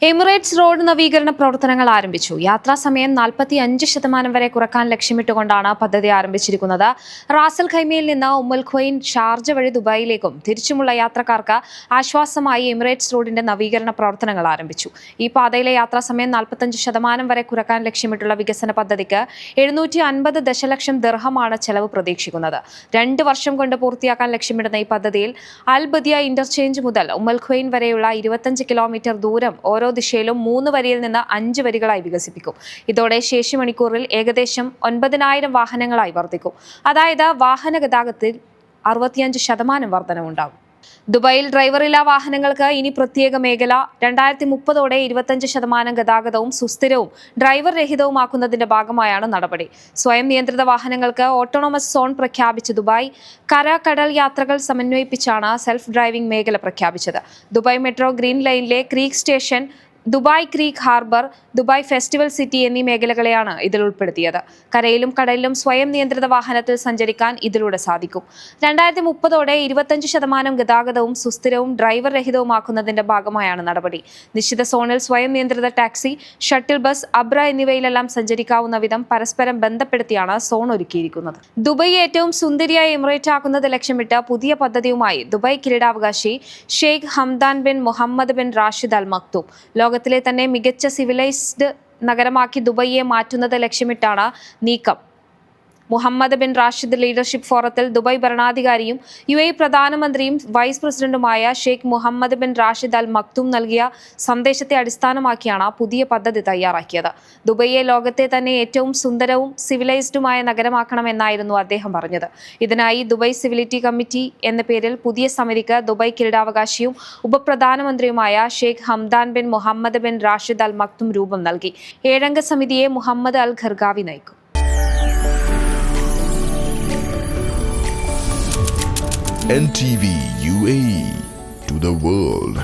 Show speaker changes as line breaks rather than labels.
Emirates road നവീകരണ പ്രവർത്തനങ്ങൾ ആരംഭിച്ചു. യാത്രാ സമയം 45% വരെ കുറക്കാൻ ലക്ഷ്യമിട്ടുകൊണ്ടാണ് പദ്ധതി ആരംഭിച്ചിരിക്കുന്നത്. റാസൽ ഖൈമയിൽ നിന്ന് ഉമ്മുൽ ഖുവൈൻ ഷാർജ വഴി ദുബായിലേക്കും തിരിച്ചുമുള്ള യാത്രക്കാർക്ക് ആശ്വാസമായി എമിറേറ്റ്സ് റോഡിന്റെ നവീകരണ പ്രവർത്തനങ്ങൾ ആരംഭിച്ചു. ഈ പാതയിലെ യാത്രാ സമയം 45% വരെ കുറക്കാൻ ലക്ഷ്യമിട്ടുള്ള വികസന പദ്ധതിക്ക് 750 ദശലക്ഷം ദിർഹമാണ് ചെലവ് പ്രതീക്ഷിക്കുന്നത്. 2 വർഷം കൊണ്ട് പൂർത്തിയാക്കാൻ ലക്ഷ്യമിടുന്ന ഈ പദ്ധതിയിൽ അൽ ബദിയ ഇന്റർചേഞ്ച് മുതൽ ഉമ്മുൽ ഖുവൈൻ വരെയുള്ള 25 കിലോമീറ്റർ ദൂരം ഓരോ ദിശയിലും 3 വരിയിൽ നിന്ന് 5 വരികളായി വികസിപ്പിക്കും. ഇതോടെ ശേഷി മണിക്കൂറിൽ ഏകദേശം 9,000 വാഹനങ്ങളായി വർദ്ധിക്കും. അതായത് വാഹന ഗതാഗതത്തിൽ 65% വർധനവുണ്ടാകും. ദുബായിൽ ഡ്രൈവറില്ലാ വാഹനങ്ങൾക്ക് ഇനി പ്രത്യേക മേഖല. 2030 25% ഗതാഗതവും സുസ്ഥിരവും ഡ്രൈവർ രഹിതവുമാക്കുന്നതിന്റെ ഭാഗമായാണ് നടപടി. സ്വയം നിയന്ത്രിത വാഹനങ്ങൾക്ക് ഓട്ടോണമസ് സോൺ പ്രഖ്യാപിച്ച ദുബായ് കടൽ യാത്രകൾ സമന്വയിപ്പിച്ചാണ് സെൽഫ് ഡ്രൈവിംഗ് മേഖല പ്രഖ്യാപിച്ചത്. ദുബായ് മെട്രോ ഗ്രീൻ ലൈനിലെ creek station, Dubai creek harbour, Dubai festival city എന്നീ മേഖലകളെയാണ് ഇതിൽ ഉൾപ്പെടുത്തിയത്. കരയിലും കടലിലും സ്വയം നിയന്ത്രിത വാഹനത്തിൽ സഞ്ചരിക്കാൻ ഇതിലൂടെ സാധിക്കും. 2030 25% ഗതാഗതവും സുസ്ഥിരവും ഡ്രൈവർ രഹിതവുമാക്കുന്നതിന്റെ ഭാഗമായാണ് നടപടി. നിശ്ചിത സോണിൽ സ്വയം നിയന്ത്രിത ടാക്സി, ഷട്ടിൽ ബസ്, അബ്ര എന്നിവയിലെല്ലാം സഞ്ചരിക്കാവുന്ന വിധം പരസ്പരം ബന്ധപ്പെടുത്തിയാണ് സോൺ ഒരുക്കിയിരിക്കുന്നത്. ദുബായ് ഏറ്റവും സുന്ദരിയായ എമിറേറ്റ് ആക്കുന്നത് ലക്ഷ്യമിട്ട് പുതിയ പദ്ധതിയുമായി ദുബായ് കിരീടാവകാശി Sheikh Hamdan bin Mohammed bin Rashid Al Maktoum ലോകത്തിലെ തന്നെ മികച്ച സിവിലൈസ്ഡ് നഗരമാക്കി ദുബായിയെ മാറ്റുന്നത് ലക്ഷ്യമിട്ടാണ് നീക്കം. മുഹമ്മദ് ബിൻ റാഷിദ് ലീഡർഷിപ്പ് ഫോറത്തിൽ ദുബായ് ഭരണാധികാരിയും UAE പ്രധാനമന്ത്രിയും വൈസ് പ്രസിഡന്റുമായ Sheikh Mohammed bin Rashid Al Maktoum നൽകിയ സന്ദേശത്തെ അടിസ്ഥാനമാക്കിയാണ് പുതിയ പദ്ധതി തയ്യാറാക്കിയത്. ദുബായിയെ ലോകത്തെ തന്നെ ഏറ്റവും സുന്ദരവും സിവിലൈസ്ഡുമായ നഗരമാക്കണമെന്നായിരുന്നു അദ്ദേഹം പറഞ്ഞത്. ഇതിനായി ദുബായ് സിവിലിറ്റി കമ്മിറ്റി എന്ന പേരിൽ പുതിയ സമിതിക്ക് ദുബായ് കിരീടാവകാശിയും ഉപപ്രധാനമന്ത്രിയുമായ Sheikh Hamdan bin Mohammed bin Rashid Al Maktoum രൂപം നൽകി. 7-അംഗ സമിതിയെ മുഹമ്മദ് അൽ ഖർഗാവി നയിക്കും.
NTV UAE to the world.